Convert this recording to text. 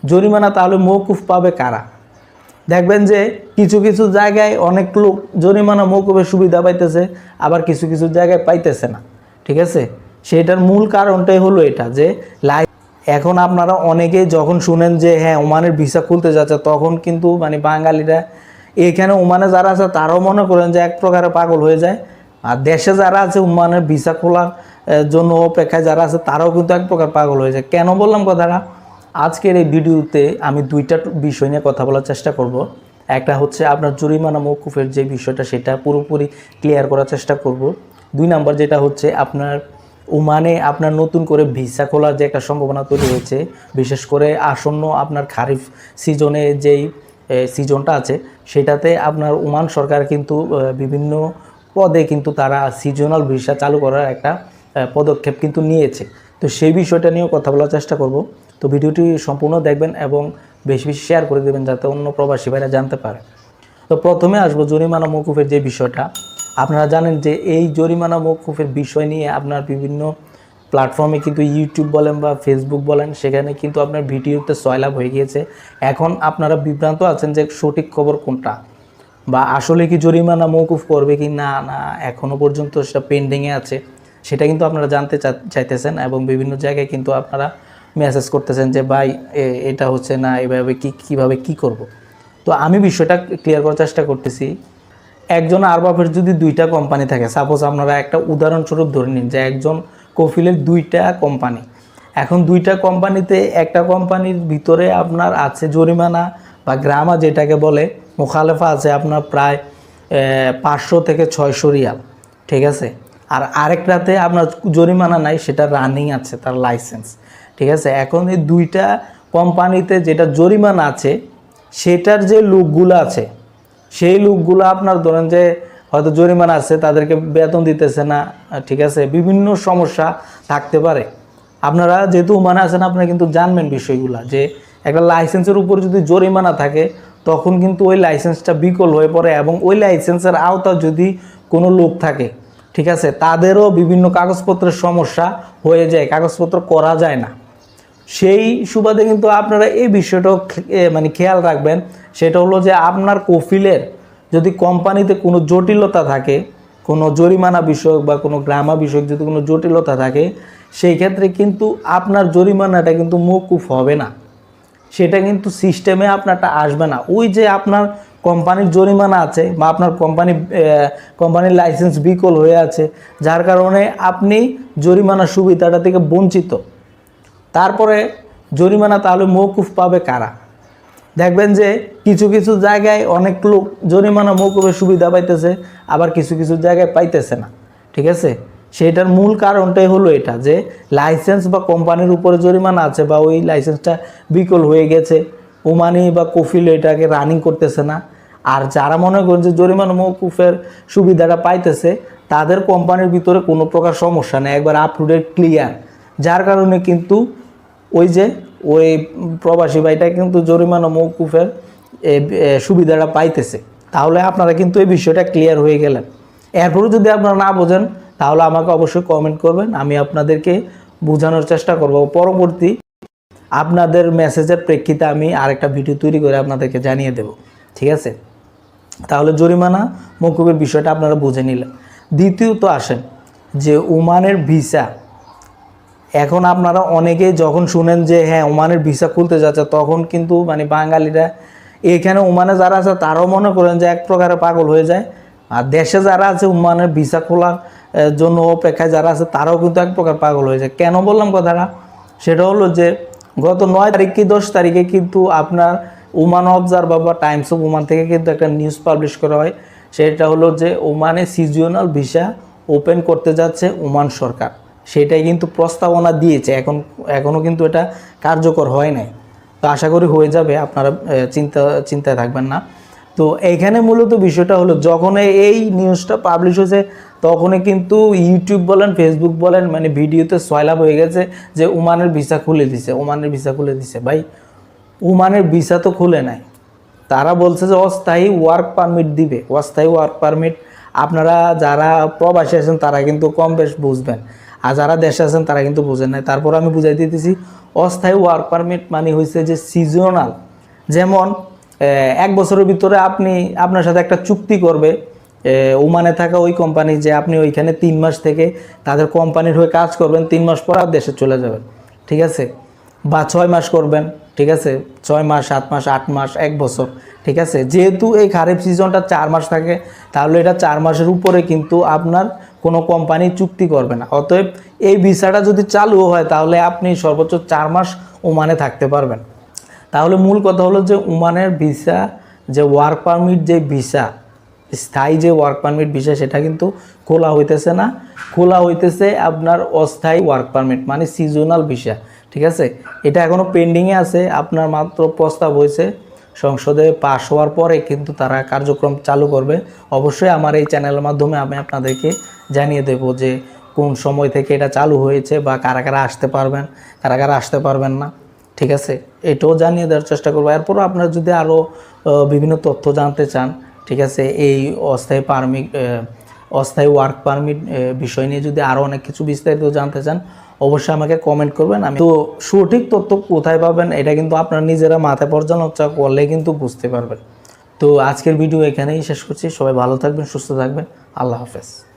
জরিমানা তাহলে মওকুফ পাবে কারা? দেখবেন যে কিছু কিছু জায়গায় অনেক লোক জরিমানা মওকুফের সুবিধা পাইতেছে, আবার কিছু কিছু জায়গায় পাইতেছে না। ঠিক আছে, সেটার মূল কারণটাই হলো এটা যে এখন আপনারা অনেকেই যখন শুনেন যে হ্যাঁ ওমানের ভিসা খুলতে যাচ্ছে, তখন কিন্তু বাঙালিরা এখানে ওমানে যারা আছে তারাও মনে করেন যে এক প্রকারে পাগল হয়ে যায়, আর দেশে যারা আছে ওমানের ভিসা খোলার জন্য অপেক্ষায় যারা আছে তারাও কিন্তু এক প্রকার পাগল হয়ে যায়। কেন বললাম কথাটা? আজকের এই ভিডিওতে আমি দুইটা বিষয় নিয়ে কথা বলার চেষ্টা করব। একটা হচ্ছে আপনার জরিমানা মওকুফের যে বিষয়টা সেটা পুরোপুরি ক্লিয়ার করার চেষ্টা করব। 2 নাম্বার যেটা হচ্ছে আপনার ওমানে আপনার নতুন করে ভিসা খোলার যে একটা সম্ভাবনা তৈরি হয়েছে, বিশেষ করে আসন্ন আপনার খারিফ সিজনে যেই সিজনটা আছে সেটাতে আপনার ওমান সরকার কিন্তু বিভিন্ন পদে কিন্তু তারা সিজনাল ভিসা চালু করার একটা পদক্ষেপ কিন্তু নিয়েছে। তো সেই বিষয়টা নিয়েও কথা বলার চেষ্টা করব। তো ভিডিওটি সম্পূর্ণ দেখবেন এবং বেশি বেশি শেয়ার করে দেবেন যাতে অন্য প্রবাসী ভাইরা জানতে পারে। তো প্রথমে আসবো জরিমানা মওকুফের যে বিষয়টা। আপনারা জানেন যে এই জরিমানা মওকুফের বিষয় নিয়ে আপনার বিভিন্ন প্ল্যাটফর্মে কিন্তু ইউটিউব বলেন বা ফেসবুক বলেন, সেখানে কিন্তু আপনার ভিডিওতে সয়লাভ হয়ে গিয়েছে। এখন আপনারা বিভ্রান্ত আছেন যে সঠিক খবর কোনটা, বা আসলে কি জরিমানা মওকুফ করবে কি না না এখনও পর্যন্ত সেটা পেন্ডিংয়ে আছে, সেটা কিন্তু আপনারা জানতে চাইতেছেন এবং বিভিন্ন জায়গায় কিন্তু আপনারা মেসেজ করতেছেন যে ভাই এটা হচ্ছে না, এভাবে কীভাবে কি করব। তো আমি বিষয়টা ক্লিয়ার করার চেষ্টা করতেছি। একজন আরবাফের যদি 2টা কোম্পানি থাকে, সাপোজ আপনারা একটা উদাহরণস্বরূপ ধরে নিন যে একজন কফিলের 2টা কোম্পানি। এখন 2টা কোম্পানিতে একটা কোম্পানির ভিতরে আপনার আছে জরিমানা বা গ্রামা যেটাকে বলে মুখালেফা আছে আপনার প্রায় 500 থেকে 600 রিয়াল। ঠিক আছে, আর আরেকটাতে আপনার জরিমানা নাই, সেটা রানিং আছে তার লাইসেন্স। ঠিক আছে, এখন এই 2টা কোম্পানিতে যেটা জরিমানা আছে সেটার যে লোকগুলো আছে সেই লোকগুলো আপনার ধরেন যে হয়তো জরিমানা আছে, তাদেরকে বেতন দিতেছে না। ঠিক আছে, বিভিন্ন সমস্যা থাকতে পারে। আপনারা যেহেতু ওমানে আছেন আপনারা কিন্তু জানবেন বিষয়গুলো, যে একটা লাইসেন্সের উপর যদি জরিমানা থাকে তখন কিন্তু ওই লাইসেন্সটা বিকল হয়ে পড়ে, এবং ওই লাইসেন্সের আওতা যদি কোনো লোক থাকে, ঠিক আছে, তাদেরও বিভিন্ন কাগজপত্রের সমস্যা হয়ে যায়, কাগজপত্র করা যায় না। সেই সুবাদে কিন্তু আপনারা এই বিষয়টাও খেয়াল রাখবেন। সেটা হলো যে আপনার কফিলের যদি কোম্পানিতে কোনো জটিলতা থাকে, কোনো জরিমানা বিষয়ক বা কোনো গ্রামা বিষয়ক যদি কোনো জটিলতা থাকে, সেই ক্ষেত্রে কিন্তু আপনার জরিমানাটা কিন্তু মওকুফ হবে না, সেটা কিন্তু সিস্টেমে আপনারটা আসবে না। ওই যে আপনার কোম্পানির জরিমানা আছে বা আপনার কোম্পানির লাইসেন্স বিকল হয়ে আছে, যার কারণে আপনি জরিমানার সুবিধাটা থেকে বঞ্চিত। তারপরে জরিমানা তাহলে মওকুফ পাবে কারা? দেখবেন যে কিছু কিছু জায়গায় অনেক লোক জরিমানা মওকুফের সুবিধা পাইতেছে, আবার কিছু কিছু জায়গায় পাইতেছে না। ঠিক আছে, সেটার মূল কারণটাই হলো এটা যে লাইসেন্স বা কোম্পানির উপরে জরিমানা আছে, বা ওই লাইসেন্সটা বিকল হয়ে গেছে, ওমানি বা কফিল এটাকে রানিং করতেছে না। আর যারা মনে করেন যে জরিমানা মওকুফের সুবিধাটা পাইতেছে তাদের কোম্পানির ভিতরে কোনো প্রকার সমস্যা নেই, একবার আপ টু ডেট ক্লিয়ার, যার কারণে কিন্তু ওই প্রবাসী ভাইটা কিন্তু জরিমানা মওকুফের সুবিধাটা পাইতেছে। তাহলে আপনারা কিন্তু এই বিষয়টা ক্লিয়ার হয়ে গেলেন। এরপরও যদি আপনারা না বোঝেন তাহলে আমাকে অবশ্যই কমেন্ট করবেন, আমি আপনাদেরকে বোঝানোর চেষ্টা করব। পরবর্তী আপনাদের মেসেজের প্রেক্ষিতে আমি আরেকটা ভিডিও তৈরি করে আপনাদেরকে জানিয়ে দেব। ঠিক আছে, তাহলে জরিমানা মওকুফের বিষয়টা আপনারা বুঝে নিলেন। দ্বিতীয়ত আসেন যে ওমানের ভিসা। এখন আপনারা অনেকেই যখন শুনেন যে হ্যাঁ ওমানের ভিসা খুলতে যাচ্ছে, তখন কিন্তু বাঙালিরা এখানে ওমানে যারা আছে তারাও মনে করেন যে এক প্রকারে পাগল হয়ে যায়, আর দেশে যারা আছে ওমানের ভিসা খোলার জন্য অপেক্ষায় যারা আছে তারাও কিন্তু এক প্রকার পাগল হয়ে যায়। কেন বললাম কথাটা? সেটা হলো যে গত 9 তারিখ কি 10 তারিখে কিন্তু আপনার ওমান অবজারভার বা টাইমস অফ ওমান থেকে কিন্তু একটা নিউজ পাবলিশ করা হয়। সেটা হলো যে ওমানে সিজনাল ভিসা ওপেন করতে যাচ্ছে ওমান সরকার, সেটাই কিন্তু প্রস্তাবনা দিয়েছে। এখনও কিন্তু এটা কার্যকর হয় নাই, তো আশা করি হয়ে যাবে, আপনারা চিন্তায় থাকবেন না। তো এইখানে মূলত বিষয়টা হলো যখন এই নিউজটা পাবলিশ হয়েছে তখনই কিন্তু ইউটিউব বলেন ফেসবুক বলেন ভিডিওতে সয়লাভ হয়ে গেছে যে ওমানের ভিসা খুলে দিছে, ওমানের ভিসা খুলে দিছে। ভাই ওমানের ভিসা তো খুলে নাই, তারা বলছে যে অস্থায়ী ওয়ার্ক পারমিট দিবে। অস্থায়ী ওয়ার্ক পারমিট আপনারা যারা প্রবাসী আছেন তারা কিন্তু কম বেশ বুঝবেন। আর যারা দেশে আছেন তারা কিন্তু বুঝেন নাই। তারপর আমি বুঝাই দিতেছি, অস্থায়ী ওয়ার্ক পারমিট মানে হয়েছে যে সিজনাল। যেমন 1 বছরের ভিতরে আপনার সাথে একটা চুক্তি করবে ওমানে থাকা ওই কোম্পানি, যে আপনি ওইখানে 3 মাস থেকে তাদের কোম্পানির হয়ে কাজ করবেন, 3 মাস পর আর দেশে চলে যাবেন, ঠিক আছে? বা 6 মাস করবেন, ঠিক আছে? 6 মাস, 7 মাস, 8 মাস, 1 বছর, ঠিক আছে? যেহেতু এই খারিফ সিজনটা 4 মাস থাকে, তাহলে এটা 4 মাসের উপরে কিন্তু আপনার কোনো কোম্পানি চুক্তি করবে না। অতএব এই ভিসাটা যদি চালু হয় তাহলে আপনি সর্বোচ্চ 4 মাস ওমানে থাকতে পারবেন। তাহলে মূল কথা হলো যে ওমানের ভিসা, যে ওয়ার্ক পারমিট, যে ভিসা, স্থায়ী যে ওয়ার্ক পারমিট ভিসা, সেটা কিন্তু খোলা হইতেছে না, খোলা হইতেছে আপনার অস্থায়ী ওয়ার্ক পারমিট মানে সিজনাল ভিসা, ঠিক আছে? এটা এখনও পেন্ডিংয়ে আছে, আপনার মাত্র প্রস্তাব হয়েছে, সংসদে পাশ হওয়ার পরে কিন্তু তারা কার্যক্রম চালু করবে। অবশ্যই আমার এই চ্যানেলের মাধ্যমে আমি আপনাদেরকে জানিয়ে দেব যে কোন সময় থেকে এটা চালু হয়েছে বা কারা কারা আসতে পারবেন, কারা কারা আসতে পারবেন না, ঠিক আছে? এটাও জানিয়ে দেওয়ার চেষ্টা করবো। এরপরও আপনারা যদি আরও বিভিন্ন তথ্য জানতে চান, ঠিক আছে, এই অস্থায়ী ওয়ার্ক পারমিট বিষয় নিয়ে যদি আরও অনেক কিছু বিস্তারিত জানতে চান, অবশ্যই আমাকে কমেন্ট করবেন। আমি তো সঠিক তথ্য কোথায় পাবেন এটা কিন্তু আপনারা নিজেরা মাথায় পর্যালোচনা করলে কিন্তু বুঝতে পারবেন। তো আজকের ভিডিও এখানেই শেষ করছি। সবাই ভালো থাকবেন, সুস্থ থাকবেন। আল্লাহ হাফেজ।